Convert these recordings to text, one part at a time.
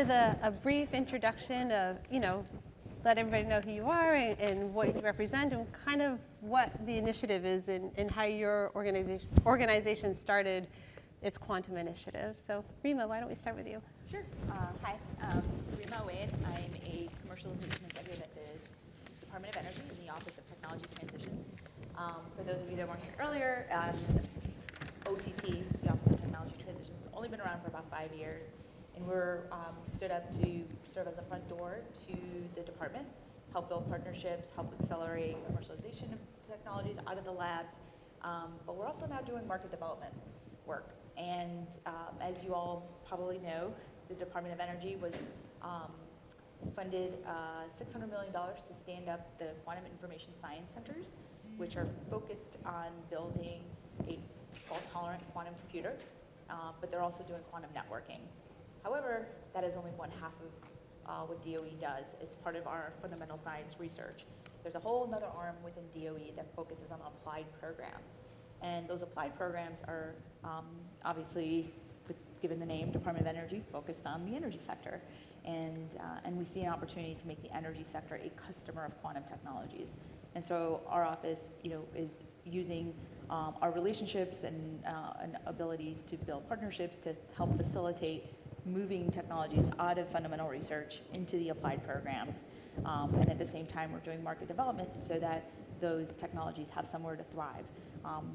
with a brief introduction of, let everybody know who you are and what you represent and kind of what the initiative is and how your organization started its quantum initiative. So Rima, why don't we start with you? Sure. Hi, Rima Oueid. I'm a commercialization executive at the Department of Energy in the Office of Technology Transitions. For those of you that weren't here earlier, OTT, the Office of Technology Transitions, has only been around for about 5 years. And we're stood up to serve as a front door to the department, help build partnerships, help accelerate commercialization of technologies out of the labs. But we're also now doing market development work. And as you all probably know, the Department of Energy was funded $600 million to stand up the Quantum Information Science Centers, which are focused on building a fault-tolerant quantum computer, but they're also doing quantum networking. However, that is only one half of what DOE does. It's part of our fundamental science research. There's a whole other arm within DOE that focuses on applied programs. And those applied programs are obviously, given the name Department of Energy, focused on the energy sector. And we see an opportunity to make the energy sector a customer of quantum technologies. And so our office, is using our relationships and abilities to build partnerships to help facilitate moving technologies out of fundamental research into the applied programs. And at the same time, we're doing market development so that those technologies have somewhere to thrive.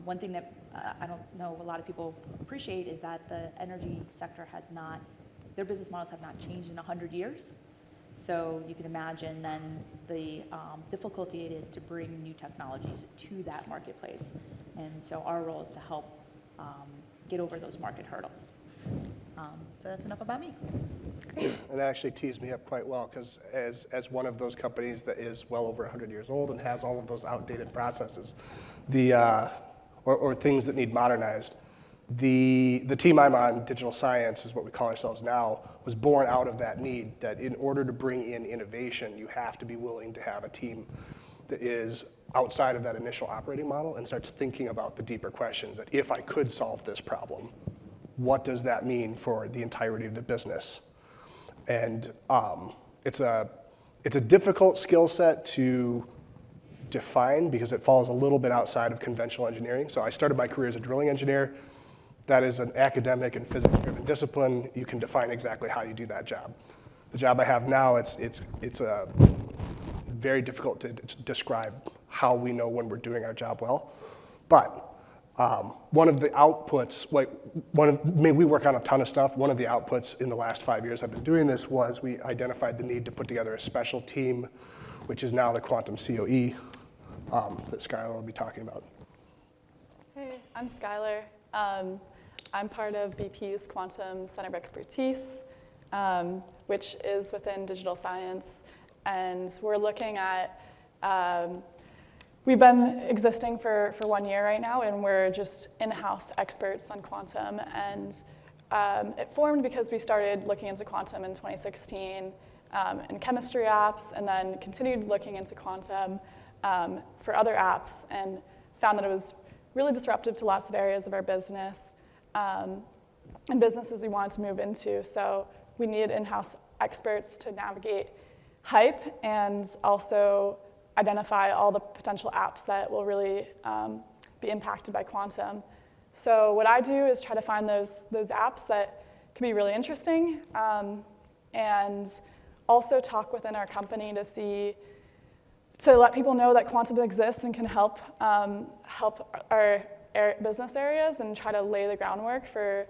One thing that I don't know a lot of people appreciate is that the energy sector their business models have not changed in 100 years. So you can imagine then the difficulty it is to bring new technologies to that marketplace. And so our role is to help get over those market hurdles. So that's enough about me. And that actually teased me up quite well, because as one of those companies that is well over 100 years old and has all of those outdated processes, or things that need modernized, the team I'm on, digital science is what we call ourselves now, was born out of that need, that in order to bring in innovation, you have to be willing to have a team that is outside of that initial operating model and starts thinking about the deeper questions, that if I could solve this problem, what does that mean for the entirety of the business? And it's a difficult skill set to define because it falls a little bit outside of conventional engineering. So I started my career as a drilling engineer. That is an academic and physics-driven discipline. You can define exactly how you do that job. The job I have now, it's very difficult to describe how we know when we're doing our job well. But one of the outputs, we work on a ton of stuff. One of the outputs in the last 5 years I've been doing this was we identified the need to put together a special team, which is now the Quantum COE that Skylar will be talking about. Hey, I'm Skylar. I'm part of BP's Quantum Center of Expertise, which is within digital science. And we're looking at we've been existing for 1 year right now, and we're just in-house experts on quantum. And it formed because we started looking into quantum in 2016 in chemistry apps, and then continued looking into quantum for other apps, and found that it was really disruptive to lots of areas of our business and businesses we wanted to move into. So we needed in-house experts to navigate hype and also identify all the potential apps that will really be impacted by quantum. So what I do is try to find those apps that can be really interesting, and also talk within our company to let people know that quantum exists and can help our business areas, and try to lay the groundwork for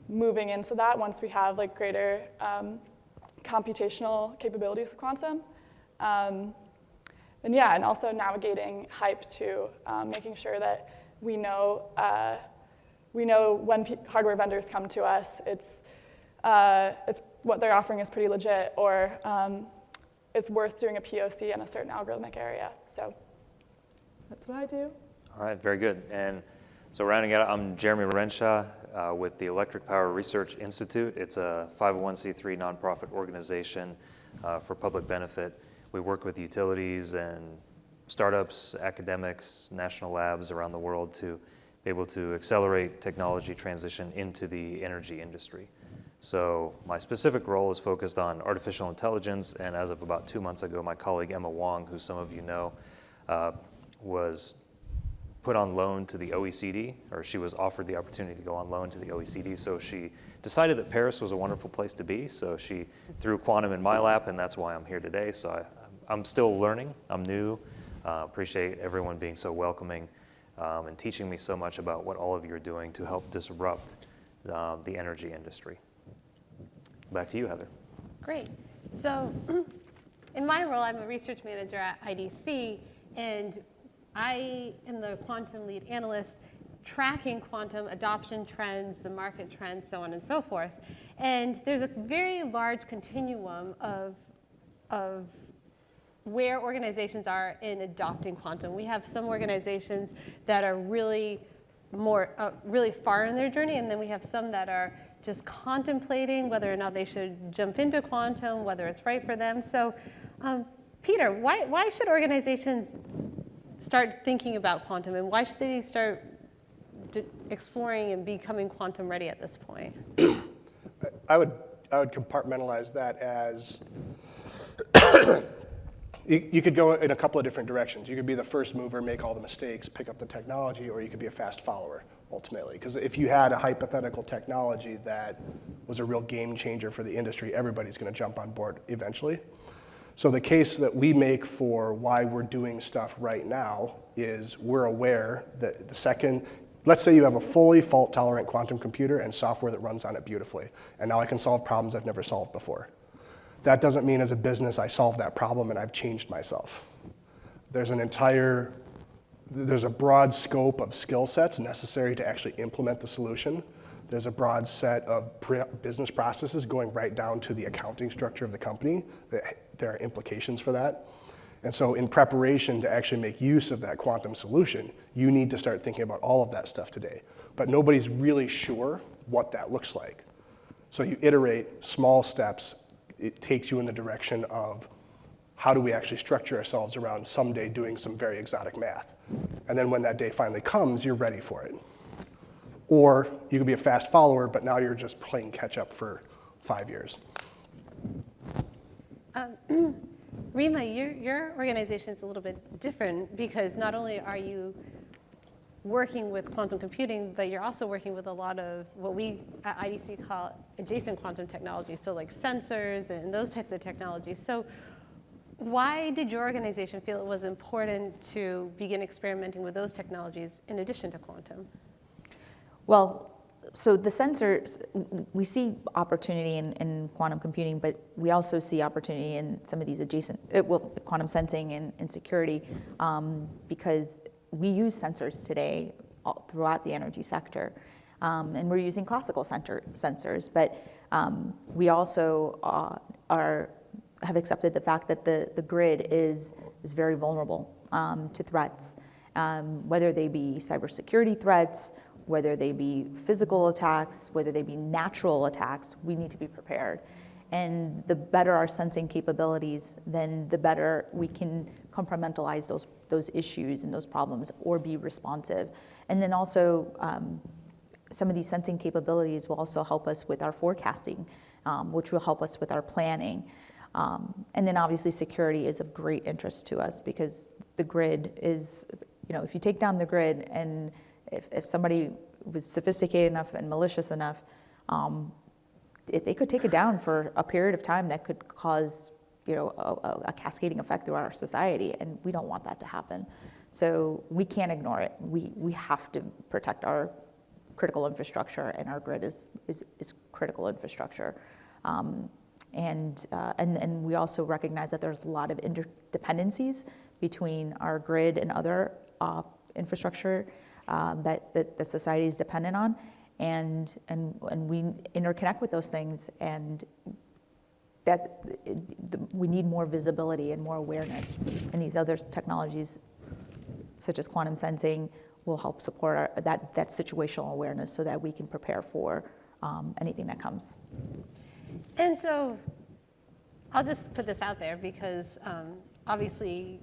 moving into that once we have greater computational capabilities of quantum. And also navigating hype too, making sure that we know when hardware vendors come to us, it's what they're offering is pretty legit, or it's worth doing a POC in a certain algorithmic area. So that's what I do. All right, very good. And so rounding out, I'm Jeremy Renshaw with the Electric Power Research Institute. It's a 501c3 nonprofit organization for public benefit. We work with utilities and startups, academics, national labs around the world to be able to accelerate technology transition into the energy industry. So my specific role is focused on artificial intelligence, and as of about 2 months ago, my colleague Emma Wong, who some of you know, was put on loan to the OECD, or she was offered the opportunity to go on loan to the OECD. So she decided that Paris was a wonderful place to be. So she threw quantum in my lap, and that's why I'm here today. So I'm still learning. I'm new. Appreciate everyone being so welcoming and teaching me so much about what all of you are doing to help disrupt the energy industry. Back to you, Heather. Great. So in my role, I'm a research manager at IDC, and I am the quantum lead analyst tracking quantum adoption trends, the market trends, so on and so forth. And there's a very large continuum of where organizations are in adopting quantum. We have some organizations that are really far in their journey, and then we have some that are just contemplating whether or not they should jump into quantum, whether it's right for them. So, Peter, why should organizations start thinking about quantum, and why should they start exploring and becoming quantum ready at this point? I would compartmentalize that as you could go in a couple of different directions. You could be the first mover, make all the mistakes, pick up the technology, or you could be a fast follower, ultimately. Because if you had a hypothetical technology that was a real game changer for the industry, everybody's going to jump on board eventually. So the case that we make for why we're doing stuff right now is we're aware that the second, let's say you have a fully fault-tolerant quantum computer and software that runs on it beautifully, and now I can solve problems I've never solved before. That doesn't mean as a business I solved that problem and I've changed myself. There's a broad scope of skill sets necessary to actually implement the solution. There's a broad set of business processes going right down to the accounting structure of the company. There are implications for that. And so in preparation to actually make use of that quantum solution, you need to start thinking about all of that stuff today. But nobody's really sure what that looks like. So you iterate small steps. It takes you in the direction of how do we actually structure ourselves around someday doing some very exotic math. And then when that day finally comes, you're ready for it. Or you could be a fast follower, but now you're just playing catch up for 5 years. Rima, your organization is a little bit different because not only are you working with quantum computing, but you're also working with a lot of what we at IDC call adjacent quantum technologies, so like sensors and those types of technologies. So why did your organization feel it was important to begin experimenting with those technologies in addition to quantum? Well, so the sensors, we see opportunity in quantum computing, but we also see opportunity in some of these adjacent, quantum sensing and security, because we use sensors today throughout the energy sector, and we're using classical sensors, but we also have accepted the fact that the grid is very vulnerable to threats, whether they be cybersecurity threats, whether they be physical attacks, whether they be natural attacks. We need to be prepared. And the better our sensing capabilities, then the better we can compartmentalize those issues and those problems or be responsive. And then also, some of these sensing capabilities will also help us with our forecasting, which will help us with our planning. And then obviously security is of great interest to us because the grid is, if you take down the grid and if somebody was sophisticated enough and malicious enough, they could take it down for a period of time that could cause, a cascading effect throughout our society, and we don't want that to happen. So we can't ignore it. We have to protect our critical infrastructure, and our grid is critical infrastructure. And we also recognize that there's a lot of interdependencies between our grid and other infrastructure that the society is dependent on, and we interconnect with those things, and that we need more visibility and more awareness. And these other technologies, such as quantum sensing, will help support that situational awareness so that we can prepare for anything that comes. And so I'll just put this out there because obviously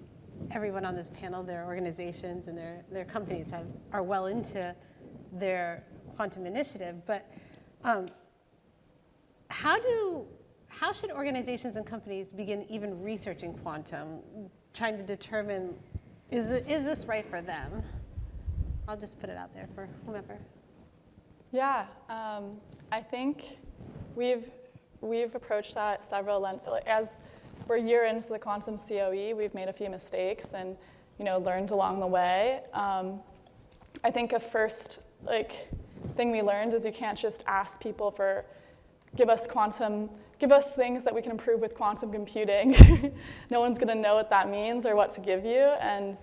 everyone on this panel, their organizations and their companies are well into their quantum initiative. But how should organizations and companies begin even researching quantum, trying to determine, is this right for them? I'll just put it out there for whomever. Yeah, I think we've approached that several lenses. As we're a year into the quantum COE, we've made a few mistakes and learned along the way. I think a first thing we learned is you can't just ask people for give us things that we can improve with quantum computing. No one's going to know what that means or what to give you, and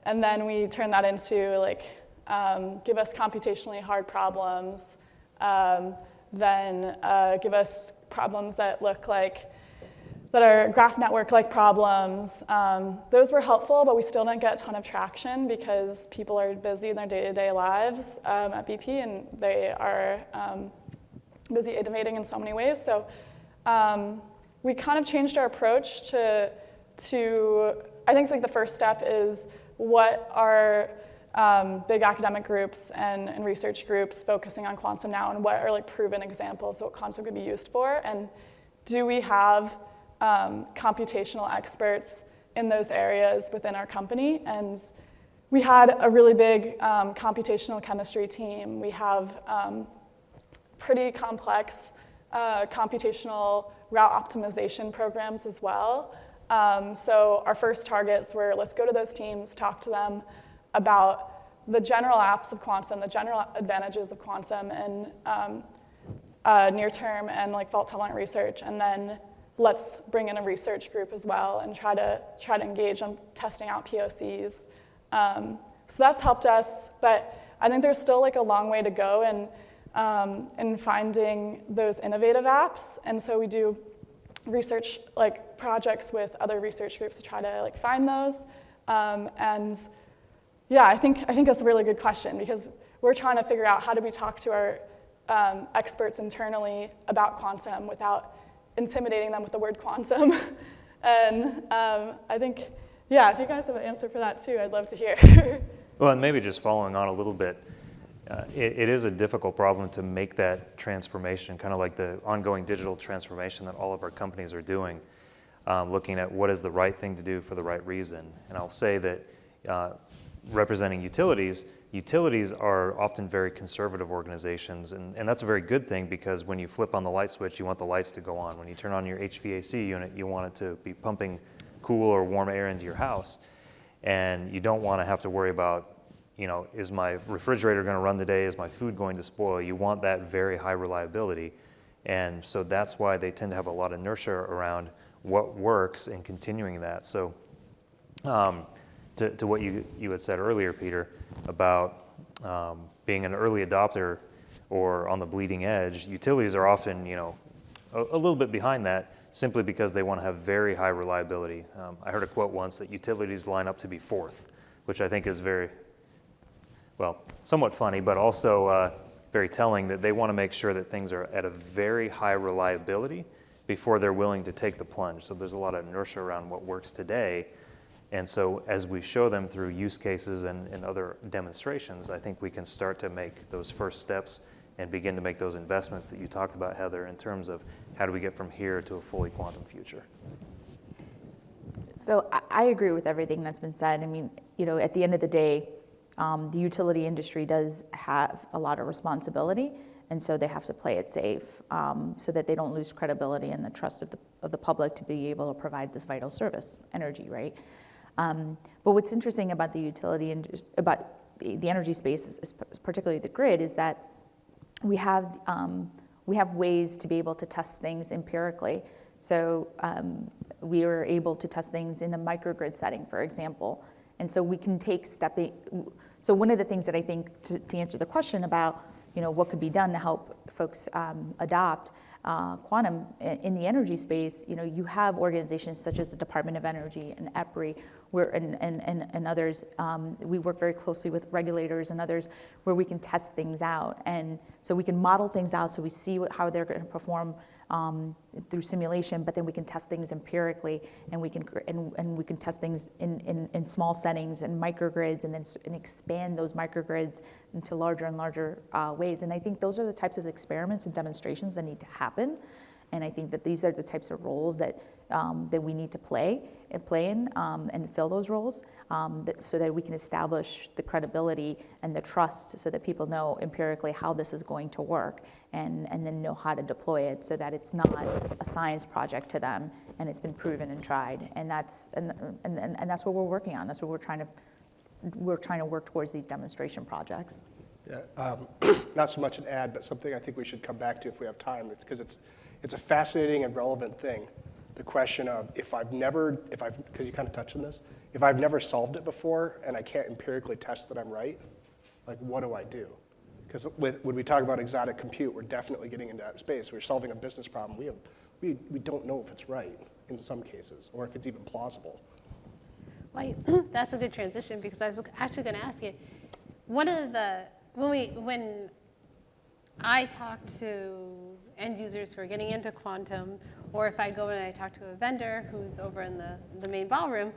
then we turn that into give us computationally hard problems, then give us problems that are graph network-like problems. Those were helpful, but we still didn't get a ton of traction because people are busy in their day-to-day lives at BP, and they are busy innovating in so many ways. So we kind of changed our approach to I think the first step is what are big academic groups and research groups focusing on quantum now, and what are proven examples of what quantum could be used for, and do we have computational experts in those areas within our company? And we had a really big computational chemistry team. We have pretty complex computational route optimization programs as well. So our first targets were, let's go to those teams, talk to them about the general apps of quantum, the general advantages of quantum, and near-term and fault-tolerant research, and then let's bring in a research group as well and try to engage on testing out POCs. So that's helped us, but I think there's still a long way to go in finding those innovative apps, and so we do research projects with other research groups to try to find those. And yeah, I think that's a really good question, because we're trying to figure out how do we talk to our experts internally about quantum without intimidating them with the word quantum. And I think, yeah, if you guys have an answer for that too, I'd love to hear. Well, and maybe just following on a little bit, it is a difficult problem to make that transformation, kind of like the ongoing digital transformation that all of our companies are doing, looking at what is the right thing to do for the right reason. And I'll say that representing utilities are often very conservative organizations, and that's a very good thing, because when you flip on the light switch, you want the lights to go on. When you turn on your HVAC unit, you want it to be pumping cool or warm air into your house. And you don't want to have to worry about, is my refrigerator going to run today? Is my food going to spoil? You want that very high reliability. And so that's why they tend to have a lot of inertia around what works and continuing that. So to what you had said earlier, Peter, about being an early adopter or on the bleeding edge, utilities are often, a little bit behind that, simply because they want to have very high reliability. I heard a quote once that utilities line up to be fourth, which I think is somewhat funny, but also very telling, that they want to make sure that things are at a very high reliability before they're willing to take the plunge. So there's a lot of inertia around what works today. And so as we show them through use cases and other demonstrations, I think we can start to make those first steps and begin to make those investments that you talked about, Heather, in terms of how do we get from here to a fully quantum future. So I agree with everything that's been said. I mean, at the end of the day, the utility industry does have a lot of responsibility, and so they have to play it safe so that they don't lose credibility and the trust of the public to be able to provide this vital service, energy, right? But what's interesting about the utility and about the energy space, is particularly the grid, is that we have ways to be able to test things empirically. So we were able to test things in a microgrid setting, for example. And so we can take so one of the things that I think, to answer the question about, what could be done to help folks adopt quantum in the energy space, you have organizations such as the Department of Energy and EPRI, and others. We work very closely with regulators and others where we can test things out. And so we can model things out so we see how they're going to perform through simulation, but then we can test things empirically, and we can test things in small settings and microgrids, and expand those microgrids into larger and larger ways. And I think those are the types of experiments and demonstrations that need to happen. And I think that these are the types of roles that we need to play in and fill those roles, so that we can establish the credibility and the trust, so that people know empirically how this is going to work, and then know how to deploy it, so that it's not a science project to them, and it's been proven and tried. And that's what we're working on. That's what we're trying to work towards, these demonstration projects. Yeah, not so much an ad, but something I think we should come back to if we have time, because it's a fascinating and relevant thing. The question of because you kind of touched on this, if I've never solved it before and I can't empirically test that I'm right, like what do I do? Because when we talk about exotic compute, we're definitely getting into that space. We're solving a business problem. We don't know if it's right in some cases, or if it's even plausible. Well, that's a good transition, because I was actually going to ask you, one of the, when I talk to end users who are getting into quantum, or if I go and I talk to a vendor who's over in the main ballroom,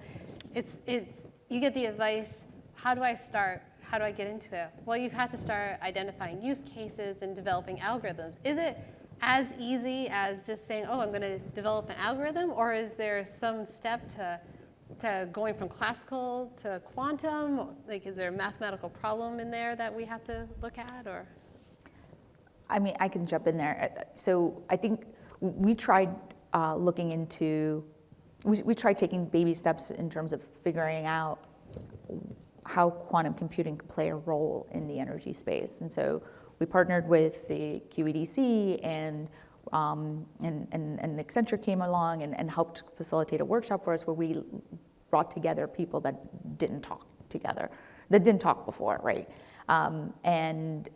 you get the advice, how do I start? How do I get into it? Well, you've had to start identifying use cases and developing algorithms. Is it as easy as just saying, oh, I'm going to develop an algorithm, or is there some step to going from classical to quantum? Like, is there a mathematical problem in there that we have to look at, or? I mean, I can jump in there. So I think we tried we tried taking baby steps in terms of figuring out how quantum computing can play a role in the energy space. And so we partnered with the QEDC, and Accenture came along and helped facilitate a workshop for us, where we brought together people that didn't talk before, right? And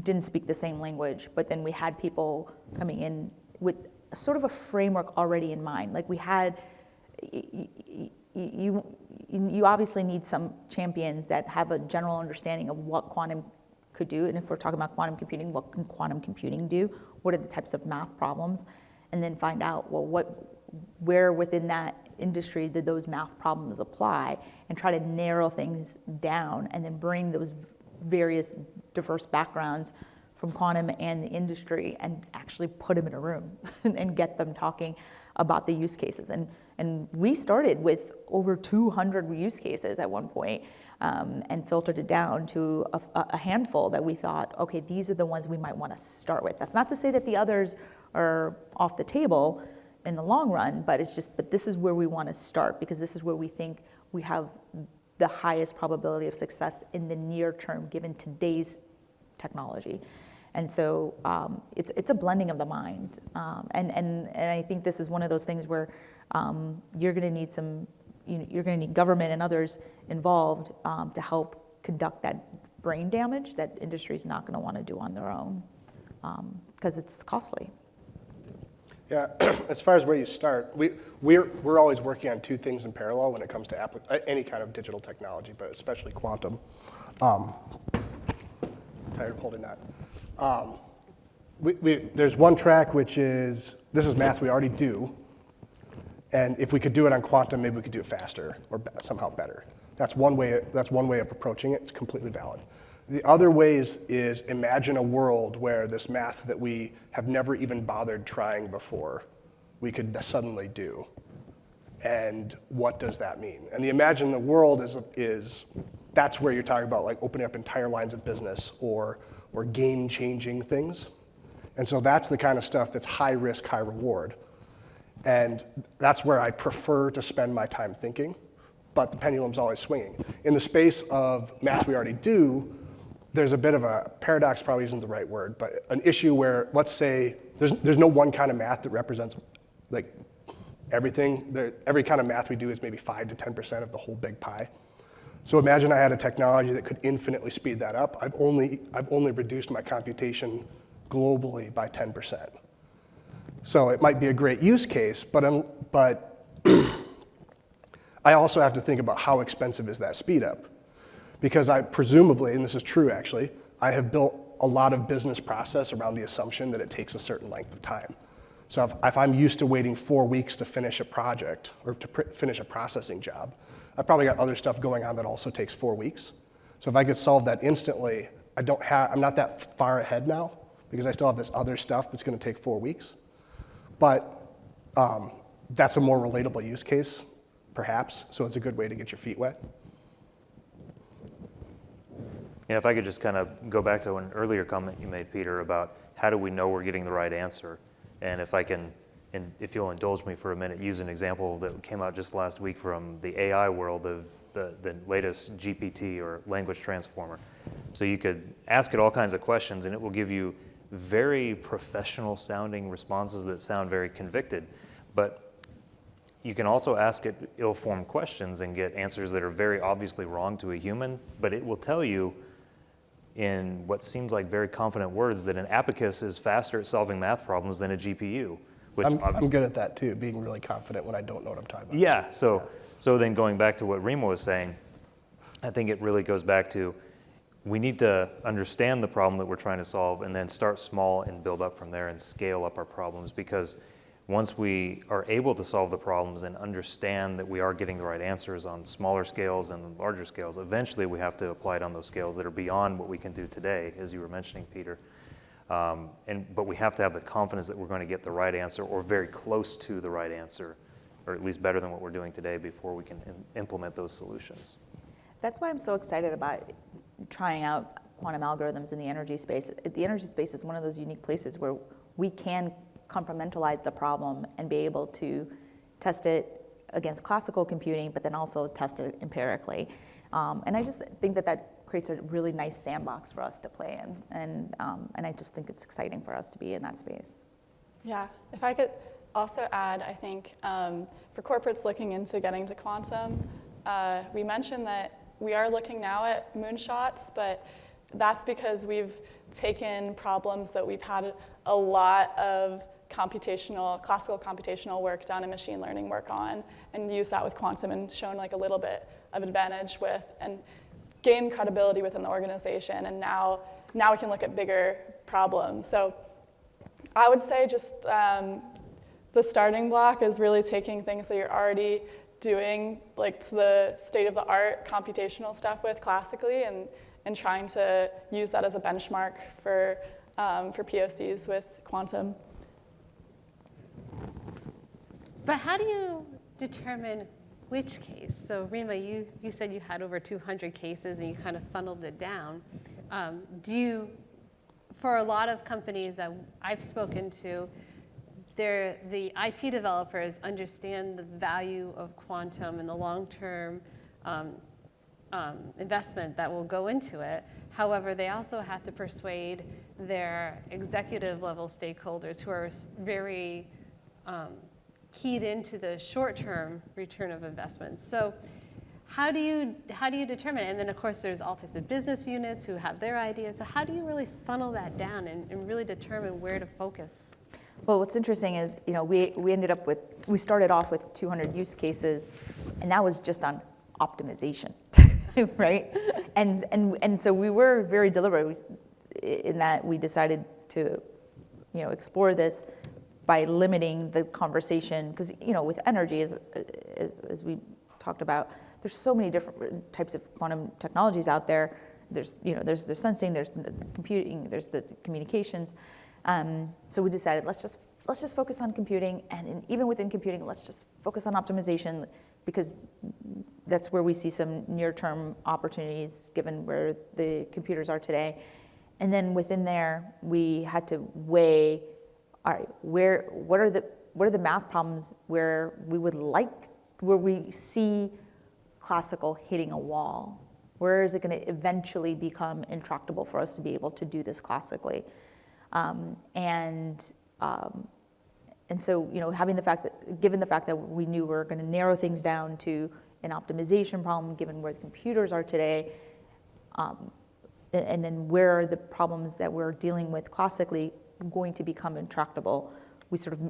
didn't speak the same language, but then we had people coming in with sort of a framework already in mind. Like, we had, you obviously need some champions that have a general understanding of what quantum could do, and if we're talking about quantum computing, what can quantum computing do? What are the types of math problems? And then find out, well, where within that industry did those math problems apply, and try to narrow things down, and then bring those various diverse backgrounds from quantum and the industry, and actually put them in a room and get them talking about the use cases. And we started with over 200 use cases at one point, and filtered it down to a handful that we thought, okay, these are the ones we might want to start with. That's not to say that the others are off the table in the long run, but this is where we want to start, because this is where we think we have the highest probability of success in the near term, given today's technology. And so it's a blending of the mind. And I think this is one of those things where you're going to need you're going to need government and others involved to help conduct that brain damage that industry's not going to want to do on their own, because it's costly. Yeah, as far as where you start, we're always working on two things in parallel when it comes to any kind of digital technology, but especially quantum. Tired of holding that. There's one track which is, this is math we already do, and if we could do it on quantum, maybe we could do it faster or somehow better. That's one way of approaching it. It's completely valid. The other ways is imagine a world where this math that we have never even bothered trying before, we could suddenly do. And what does that mean? And the imagine the world is that's where you're talking about, like, opening up entire lines of business or game-changing things. And so that's the kind of stuff that's high risk, high reward. And that's where I prefer to spend my time thinking, but the pendulum's always swinging. In the space of math we already do, there's a bit of a paradox, probably isn't the right word, but an issue where, let's say, there's no one kind of math that represents, like, everything. Every kind of math we do is maybe 5 to 10% of the whole big pie. So imagine I had a technology that could infinitely speed that up. I've only reduced my computation globally by 10%. So it might be a great use case, but I also have to think about how expensive is that speed up. Because I presumably, and this is true actually, I have built a lot of business process around the assumption that it takes a certain length of time. So if I'm used to waiting 4 weeks to finish a project or to finish a processing job, I've probably got other stuff going on that also takes 4 weeks. So if I could solve that instantly, I'm not that far ahead now because I still have this other stuff that's going to take 4 weeks. But that's a more relatable use case, perhaps, so it's a good way to get your feet wet. If I could just kind of go back to an earlier comment you made, Peter, about how do we know we're getting the right answer? And if I can, and if you'll indulge me for a minute, use an example that came out just last week from the AI world of the latest GPT or language transformer. So you could ask it all kinds of questions and it will give you very professional sounding responses that sound very convicted. But you can also ask it ill-formed questions and get answers that are very obviously wrong to a human, but it will tell you in what seems like very confident words that an abacus is faster at solving math problems than a GPU. Which I'm good at that too, being really confident when I don't know what I'm talking about. Yeah, so then going back to what Rima was saying, I think it really goes back to we need to understand the problem that we're trying to solve and then start small and build up from there and scale up our problems, because once we are able to solve the problems and understand that we are getting the right answers on smaller scales and larger scales, eventually we have to apply it on those scales that are beyond what we can do today, as you were mentioning, Peter. But we have to have the confidence that we're going to get the right answer or very close to the right answer, or at least better than what we're doing today before we can implement those solutions. That's why I'm so excited about trying out quantum algorithms in the energy space. The energy space is one of those unique places where we can compartmentalize the problem and be able to test it against classical computing, but then also test it empirically. And I just think that creates a really nice sandbox for us to play in. And I just think it's exciting for us to be in that space. Yeah, if I could also add, I think for corporates looking into getting to quantum, we mentioned that we are looking now at moonshots, but that's because we've taken problems that we've had a lot of classical computational work done and machine learning work on, and used that with quantum and shown like a little bit of advantage with, and gain credibility within the organization. And now we can look at bigger problems. So I would say just the starting block is really taking things that you're already doing, like to the state-of-the-art computational stuff with classically, and trying to use that as a benchmark for POCs with quantum. But how do you determine which case? So Rima, you said you had over 200 cases and you kind of funneled it down. For a lot of companies that I've spoken to, the IT developers understand the value of quantum and the long-term investment that will go into it. However, they also have to persuade their executive level stakeholders who are very keyed into the short-term return of investments. So how do you determine it? And then of course there's all types of business units who have their ideas. So how do you really funnel that down and really determine where to focus? Well, what's interesting is, we started off with 200 use cases, and that was just on optimization, right? And so we were very deliberate in that we decided to, explore this by limiting the conversation, because with energy, as we talked about, there's so many different types of quantum technologies out there. There's the sensing, there's the computing, there's the communications. So we decided let's just focus on computing, and even within computing, let's just focus on optimization, because that's where we see some near-term opportunities given where the computers are today. And then within there, we had to weigh, all right, what are the math problems where we see classical hitting a wall? Where is it going to eventually become intractable for us to be able to do this classically? And so, given the fact that we knew we were going to narrow things down to an optimization problem, given where the computers are today, and then where are the problems that we're dealing with classically going to become intractable,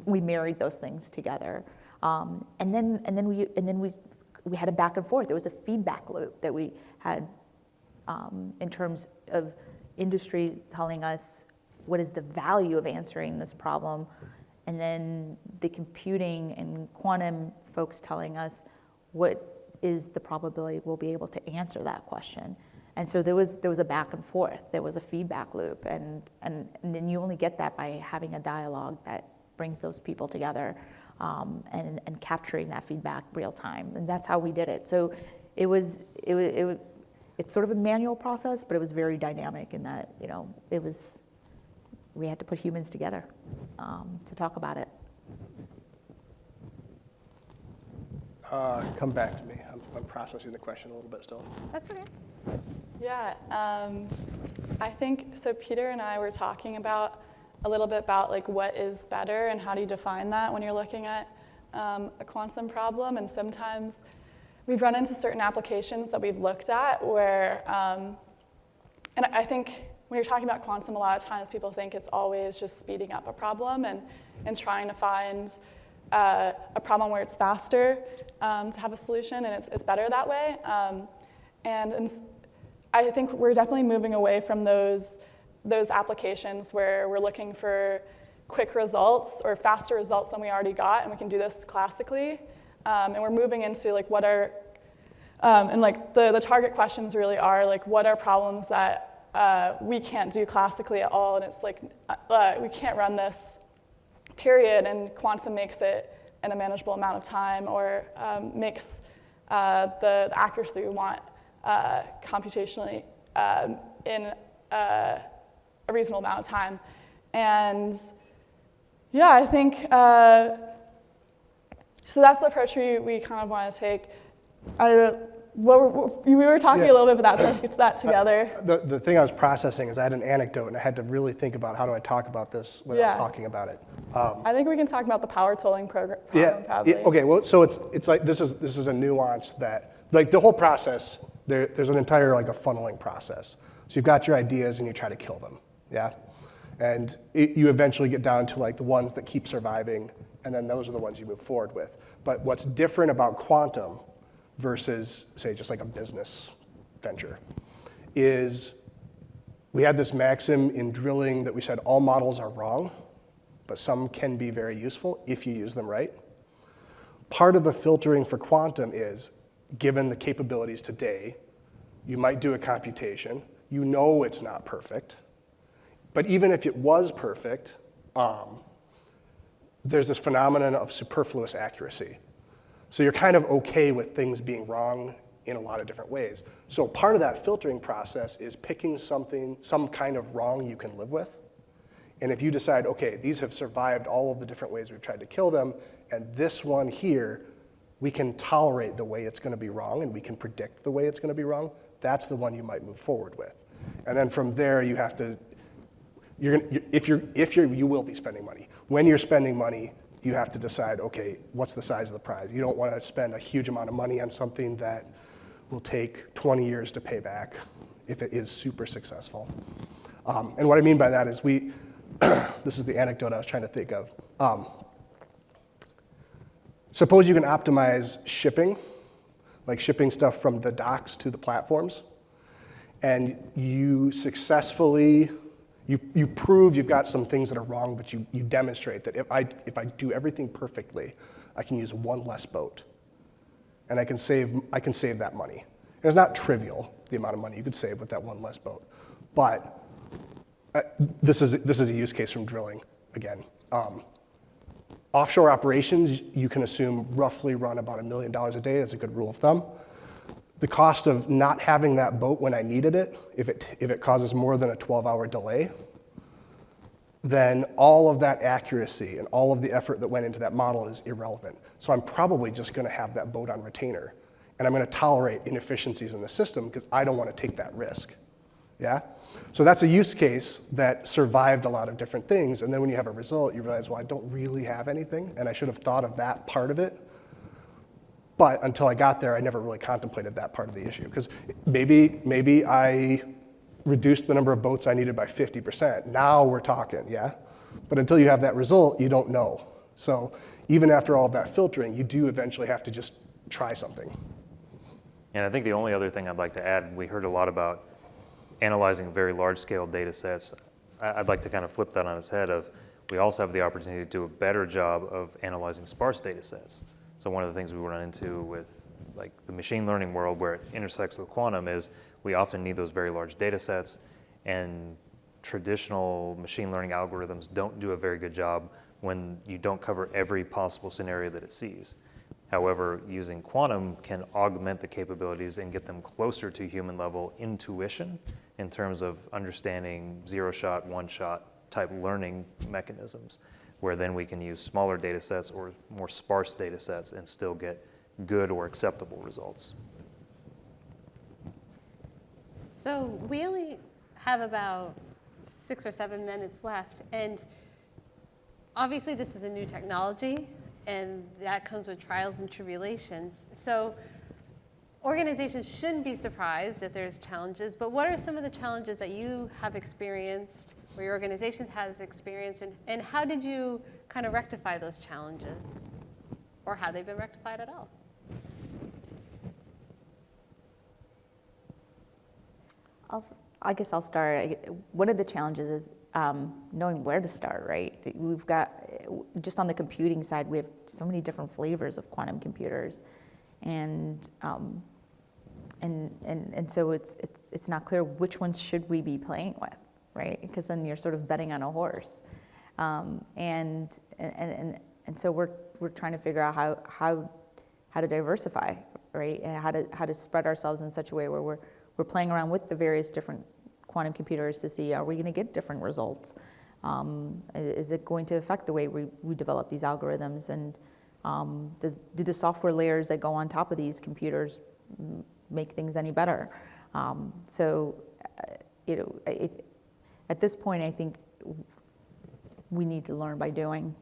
we married those things together, and then we we had a back and forth. There was a feedback loop that we had in terms of industry telling us what is the value of answering this problem, and then the computing and quantum folks telling us what is the probability we'll be able to answer that question. And so there was a back and forth, there was a feedback loop, and then you only get that by having a dialogue that brings those people together, and capturing that feedback real time, and that's how we did it. So it's sort of a manual process, but it was very dynamic in that, you know, we had to put humans together to talk about it. Come back to me. I'm processing the question a little bit still. That's okay. Yeah, I think, so Peter and I were talking about a little bit about like what is better and how do you define that when you're looking at a quantum problem, and sometimes we've run into certain applications that we've looked at where, and I think when you're talking about quantum, a lot of times people think it's always just speeding up a problem and trying to find a problem where it's faster to have a solution, and it's better that way. And I think we're definitely moving away from those applications where we're looking for quick results or faster results than we already got, and we can do this classically. And we're moving into like what are, and like the target questions really are like what are problems that we can't do classically at all, and it's like we can't run this, period, and quantum makes it in a manageable amount of time, or makes the accuracy we want computationally in a reasonable amount of time. And yeah, I think, so that's the approach we kind of want to take. We were talking a little bit about that, so let's get to that together. The thing I was processing is I had an anecdote, and I had to really think about how do I talk about this without talking about it. I think we can talk about the power tolling problem probably. Yeah, okay, well, so it's like this is a nuance that, like the whole process, there's an entire like a funneling process. So you've got your ideas and you try to kill them, yeah? And you eventually get down to like the ones that keep surviving, and then those are the ones you move forward with. But what's different about quantum versus, say, just like a business venture, is we had this maxim in drilling that we said all models are wrong, but some can be very useful if you use them right. Part of the filtering for quantum is, given the capabilities today, you might do a computation, you know it's not perfect, but even if it was perfect, there's this phenomenon of superfluous accuracy. So you're kind of okay with things being wrong in a lot of different ways. So part of that filtering process is picking some kind of wrong you can live with. And if you decide, okay, these have survived all of the different ways we've tried to kill them, and this one here, we can tolerate the way it's going to be wrong, and we can predict the way it's going to be wrong, that's the one you might move forward with. And then from there, you have to, you will be spending money. When you're spending money, you have to decide, okay, what's the size of the prize? You don't want to spend a huge amount of money on something that will take 20 years to pay back if it is super successful. And what I mean by that is this is the anecdote I was trying to think of. Suppose you can optimize shipping, like shipping stuff from the docks to the platforms, and you successfully, you prove you've got some things that are wrong, but you demonstrate that if I do everything perfectly, I can use one less boat, and I can save that money. And it's not trivial, the amount of money you could save with that one less boat, but this is a use case from drilling again. Offshore operations, you can assume roughly run about $1 million a day. That's a good rule of thumb. The cost of not having that boat when I needed it, if it causes more than a 12-hour delay, then all of that accuracy and all of the effort that went into that model is irrelevant. So I'm probably just going to have that boat on retainer, and I'm going to tolerate inefficiencies in the system because I don't want to take that risk. Yeah? So that's a use case that survived a lot of different things, and then when you have a result, you realize, well, I don't really have anything, and I should have thought of that part of it. But until I got there, I never really contemplated that part of the issue, because maybe I reduced the number of boats I needed by 50%. Now we're talking, yeah? But until you have that result, you don't know. So even after all of that filtering, you do eventually have to just try something. And I think the only other thing I'd like to add, we heard a lot about analyzing very large-scale data sets. I'd like to kind of flip that on its head of, we also have the opportunity to do a better job of analyzing sparse data sets. So one of the things we run into with like the machine learning world where it intersects with quantum is we often need those very large data sets, and traditional machine learning algorithms don't do a very good job when you don't cover every possible scenario that it sees. However, using quantum can augment the capabilities and get them closer to human level intuition in terms of understanding zero-shot, one-shot type learning mechanisms, where then we can use smaller data sets or more sparse data sets and still get good or acceptable results. So we only have about 6 or 7 minutes left, and obviously this is a new technology, and that comes with trials and tribulations. So organizations shouldn't be surprised if there's challenges, but what are some of the challenges that you have experienced, or your organization has experienced, and how did you kind of rectify those challenges, or have they been rectified at all? I guess I'll start. One of the challenges is knowing where to start, right? We've got, just on the computing side, we have so many different flavors of quantum computers. And so it's not clear which ones should we be playing with, right? Because then you're sort of betting on a horse. And so we're trying to figure out how to diversify, right? And how to spread ourselves in such a way where we're playing around with the various different quantum computers to see, are we going to get different results? Is it going to affect the way we develop these algorithms? And do the software layers that go on top of these computers make things any better? At this point, I think we need to learn by doing.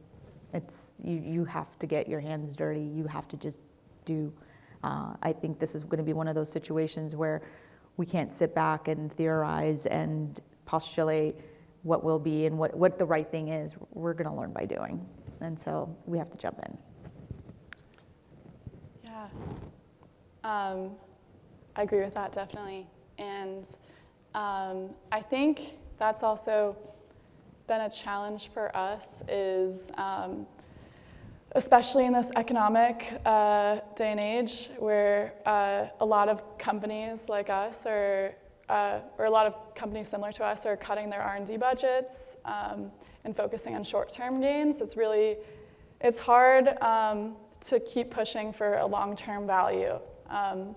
You have to get your hands dirty. You have to just do. I think this is going to be one of those situations where we can't sit back and theorize and postulate what will be and what the right thing is. We're going to learn by doing. And so we have to jump in. Yeah. I agree with that, definitely. And I think that's also been a challenge for us is, especially in this economic day and age where a lot of companies like us or a lot of companies similar to us are cutting their R&D budgets and focusing on short-term gains. It's hard to keep pushing for a long-term value. And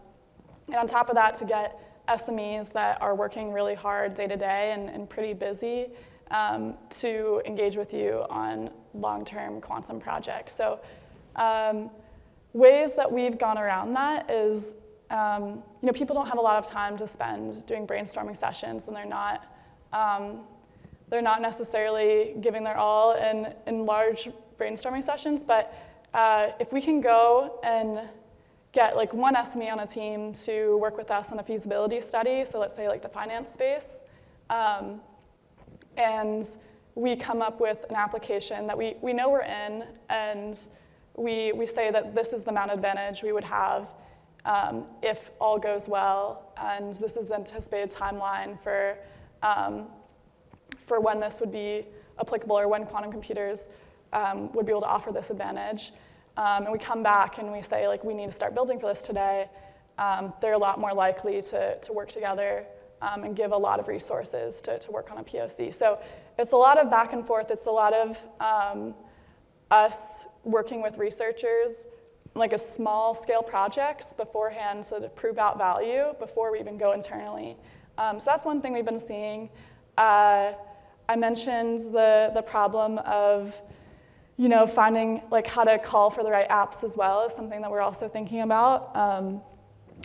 on top of that, to get SMEs that are working really hard day to day and pretty busy to engage with you on long-term quantum projects. So ways that we've gone around that is, people don't have a lot of time to spend doing brainstorming sessions, and they're not necessarily giving their all in large brainstorming sessions, but if we can go and get like one SME on a team to work with us on a feasibility study, so let's say like the finance space, and we come up with an application that we know we're in, and we say that this is the amount of advantage we would have if all goes well, and this is the anticipated timeline for when this would be applicable or when quantum computers would be able to offer this advantage. And we come back and we say, like, we need to start building for this today. They're a lot more likely to work together and give a lot of resources to work on a POC. So it's a lot of back and forth. It's a lot of us working with researchers, like a small scale projects beforehand, so to prove out value before we even go internally. So that's one thing we've been seeing. I mentioned the problem of finding like how to call for the right apps as well is something that we're also thinking about.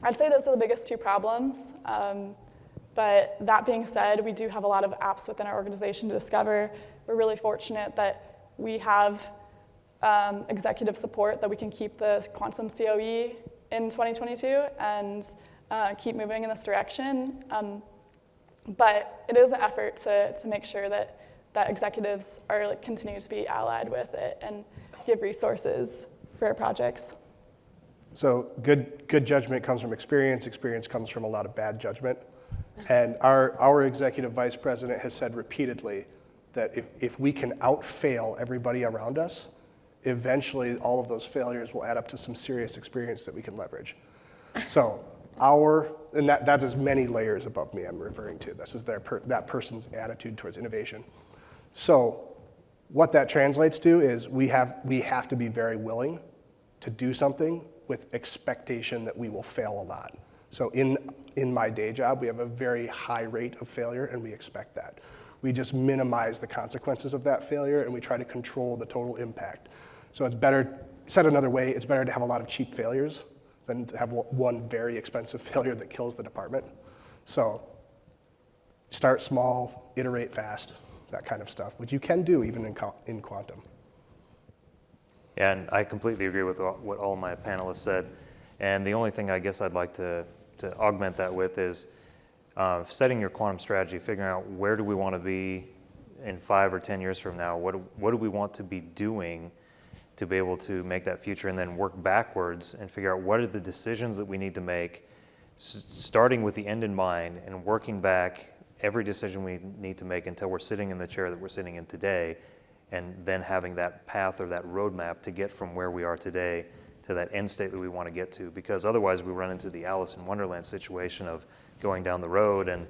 I'd say those are the biggest two problems. But that being said, we do have a lot of apps within our organization to discover. We're really fortunate that we have executive support that we can keep the quantum COE in 2022 and keep moving in this direction. But it is an effort to make sure that executives are continue to be allied with it and give resources for our projects. So good judgment comes from experience. Experience comes from a lot of bad judgment. And our executive vice president has said repeatedly that if we can out-fail everybody around us, eventually all of those failures will add up to some serious experience that we can leverage. So and that is many layers above me I'm referring to. This is that person's attitude towards innovation. So what that translates to is we have to be very willing to do something with expectation that we will fail a lot. So in my day job, we have a very high rate of failure, and we expect that. We just minimize the consequences of that failure, and we try to control the total impact. So it's better, said another way, it's better to have a lot of cheap failures than to have one very expensive failure that kills the department. So start small, iterate fast, that kind of stuff, which you can do even in quantum. And I completely agree with what all my panelists said. And the only thing I guess I'd like to augment that with is setting your quantum strategy, figuring out where do we want to be in 5 or 10 years from now, what do we want to be doing to be able to make that future, and then work backwards and figure out what are the decisions that we need to make, starting with the end in mind and working back every decision we need to make until we're sitting in the chair that we're sitting in today, and then having that path or that roadmap to get from where we are today to that end state that we want to get to. Because otherwise we run into the Alice in Wonderland situation of going down the road and,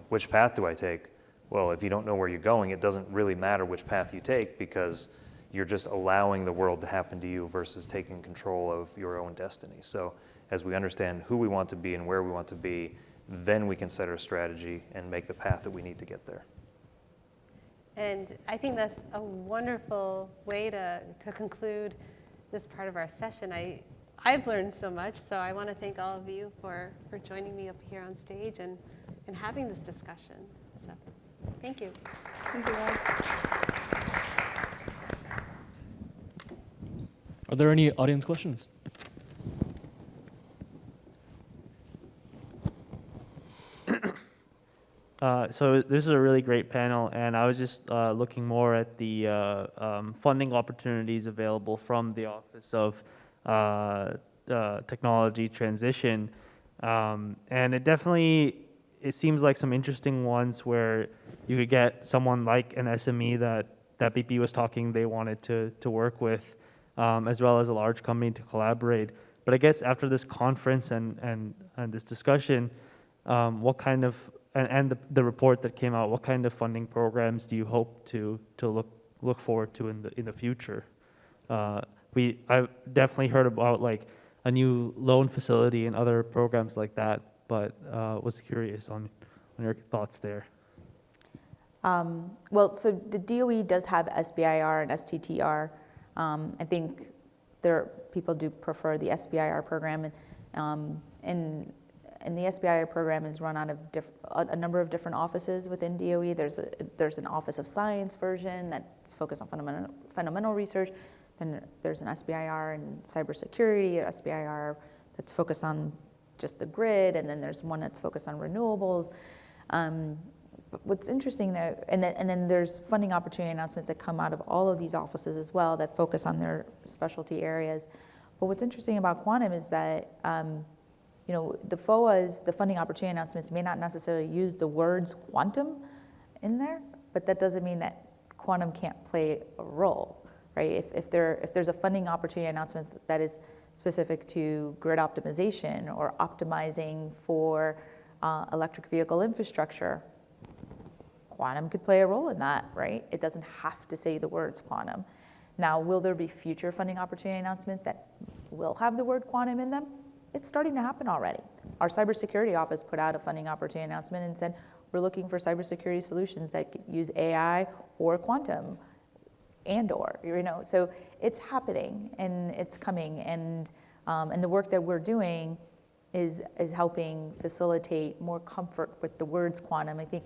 which path do I take? Well, if you don't know where you're going, it doesn't really matter which path you take, because you're just allowing the world to happen to you versus taking control of your own destiny. So as we understand who we want to be and where we want to be, then we can set our strategy and make the path that we need to get there. And I think that's a wonderful way to conclude this part of our session. I've learned so much, so I want to thank all of you for joining me up here on stage and having this discussion. So thank you. Thank you, guys. Are there any audience questions? So this is a really great panel, and I was just looking more at the funding opportunities available from the Office of Technology Transition, and it seems like some interesting ones where you could get someone like an SME that BP was talking they wanted to work with, as well as a large company to collaborate. But I guess after this conference and this discussion, what kind of and the report that came out, what kind of funding programs do you hope to look forward to in the future? I've definitely heard about like a new loan facility and other programs like that, but was curious on your thoughts there. Well, so the DOE does have SBIR and STTR. I think people do prefer the SBIR program, and the SBIR program is run out of a number of different offices within DOE. There's an Office of Science version that's focused on fundamental research. Then there's an SBIR in cybersecurity, an SBIR that's focused on just the grid, and then there's one that's focused on renewables. But what's interesting though, and then there's funding opportunity announcements that come out of all of these offices as well that focus on their specialty areas. But what's interesting about quantum is that the FOAs, the funding opportunity announcements, may not necessarily use the words quantum in there, but that doesn't mean that quantum can't play a role, right? If there's a funding opportunity announcement that is specific to grid optimization or optimizing for electric vehicle infrastructure, quantum could play a role in that, right? It doesn't have to say the words quantum. Now, will there be future funding opportunity announcements that will have the word quantum in them? It's starting to happen already. Our cybersecurity office put out a funding opportunity announcement and said, we're looking for cybersecurity solutions that use AI or quantum so it's happening and it's coming, and the work that we're doing is helping facilitate more comfort with the words quantum. I think,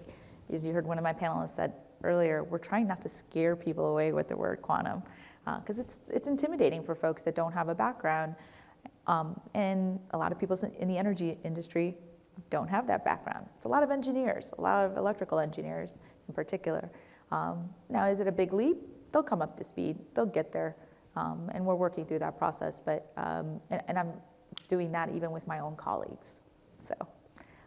as you heard one of my panelists said earlier, we're trying not to scare people away with the word quantum, because it's intimidating for folks that don't have a background. And a lot of people in the energy industry don't have that background. It's a lot of engineers, a lot of electrical engineers in particular. Now, is it a big leap? They'll come up to speed, they'll get there. And we're working through that process, but, and I'm doing that even with my own colleagues. So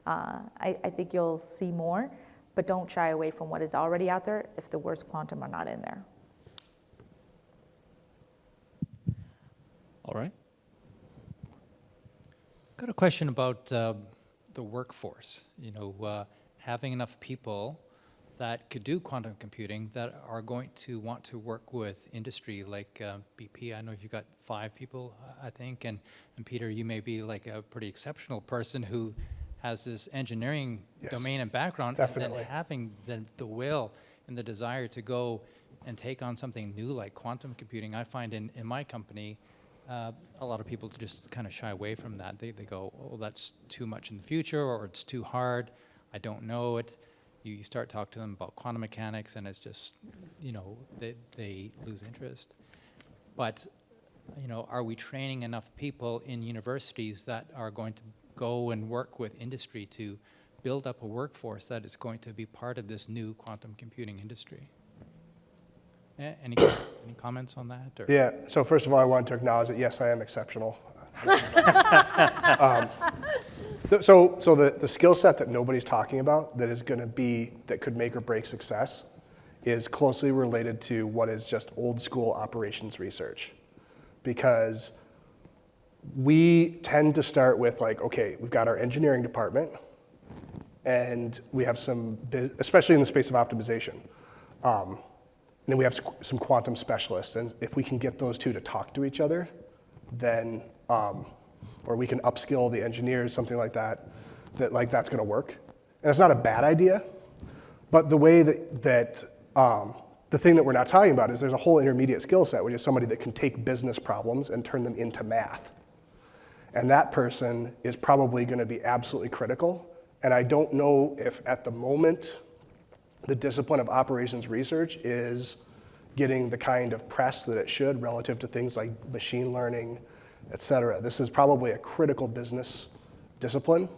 I think you'll see more, but don't shy away from what is already out there if the words quantum are not in there. All right. Got a question about the workforce. You know, having enough people that could do quantum computing that are going to want to work with industry like BP. I know you've got 5 people, I think, and Peter, you may be like a pretty exceptional person who has this engineering Yes, domain and background, definitely. and then having the will and the desire to go and take on something new like quantum computing. I find in my company, a lot of people just kind of shy away from that. They go, oh, that's too much in the future, or it's too hard, I don't know it. You start talking to them about quantum mechanics, and it's just, you know, they lose interest. But, you know, are we training enough people in universities that are going to go and work with industry to build up a workforce that is going to be part of this new quantum computing industry? Any comments on that? Or? Yeah, so first of all, I want to acknowledge that, yes, I am exceptional. So the skill set that nobody's talking about that is going to be, that could make or break success is closely related to what is just old school operations research. Because we tend to start with like, okay, we've got our engineering department and we have some, especially in the space of optimization. And then we have some quantum specialists, and if we can get those two to talk to each other, then, or we can upskill the engineers, something like that, that's gonna work. And it's not a bad idea, but the way that the thing that we're not talking about is there's a whole intermediate skill set, which is somebody that can take business problems and turn them into math. And that person is probably gonna be absolutely critical. And I don't know if at the moment, the discipline of operations research is getting the kind of press that it should relative to things like machine learning, et cetera. This is probably a critical business discipline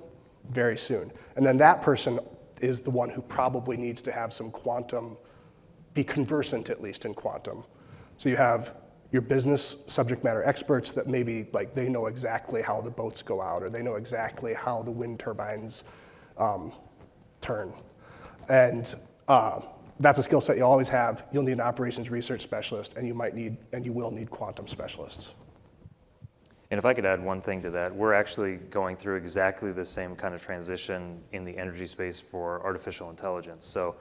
very soon. And then that person is the one who probably needs to have some quantum, be conversant at least in quantum. So you have your business subject matter experts that maybe like they know exactly how the boats go out, or they know exactly how the wind turbines turn. And that's a skill set you'll always have. You'll need an operations research specialist, and you will need quantum specialists. And if I could add one thing to that, we're actually going through exactly the same kind of transition in the energy space for artificial intelligence. So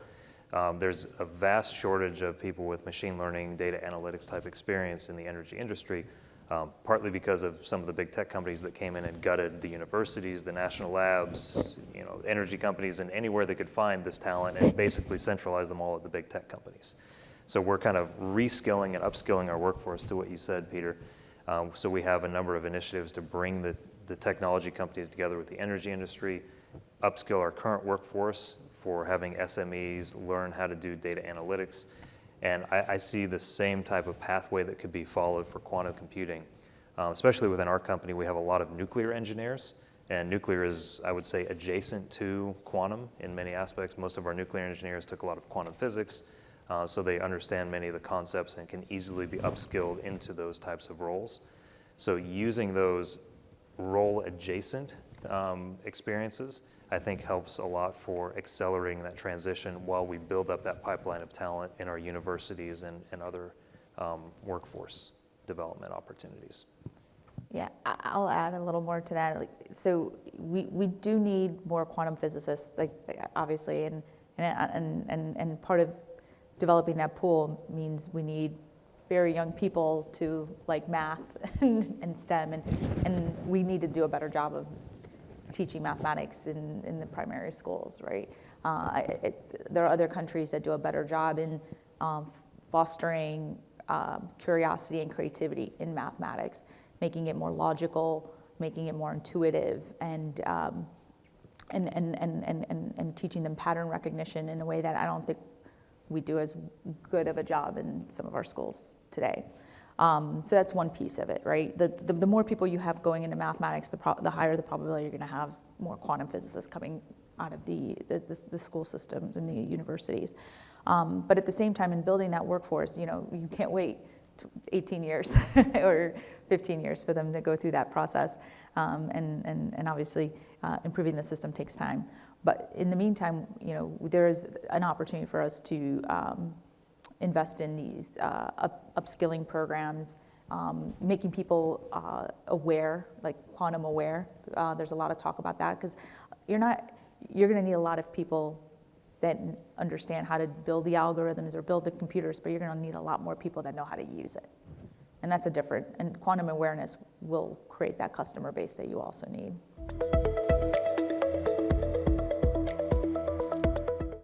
there's a vast shortage of people with machine learning, data analytics type experience in the energy industry, partly because of some of the big tech companies that came in and gutted the universities, the national labs, you know, energy companies, and anywhere they could find this talent and basically centralize them all at the big tech companies. So we're kind of reskilling and upskilling our workforce to what you said, Peter. So we have a number of initiatives to bring the technology companies together with the energy industry, upskill our current workforce for having SMEs learn how to do data analytics. And I see the same type of pathway that could be followed for quantum computing. Especially within our company, we have a lot of nuclear engineers, and nuclear is, I would say, adjacent to quantum in many aspects. Most of our nuclear engineers took a lot of quantum physics, so they understand many of the concepts and can easily be upskilled into those types of roles. So using those role-adjacent experiences, I think helps a lot for accelerating that transition while we build up that pipeline of talent in our universities and other workforce development opportunities. Yeah, I'll add a little more to that. So we do need more quantum physicists, like obviously, and part of developing that pool means we need very young people to like math and STEM, and we need to do a better job of teaching mathematics in the primary schools, right? There are other countries that do a better job in fostering curiosity and creativity in mathematics, making it more logical, making it more intuitive, and teaching them pattern recognition in a way that I don't think we do as good of a job in some of our schools today. So that's one piece of it, right? The more people you have going into mathematics, the higher the probability you're going to have more quantum physicists coming out of the school systems and the universities. But at the same time, in building that workforce, you know, you can't wait 18 years or 15 years for them to go through that process. And obviously, improving the system takes time. But in the meantime, there is an opportunity for us to invest in these upskilling programs, making people aware, like quantum aware. There's a lot of talk about that because you're going to need a lot of people that understand how to build the algorithms or build the computers, but you're going to need a lot more people that know how to use it. And that's and quantum awareness will create that customer base that you also need.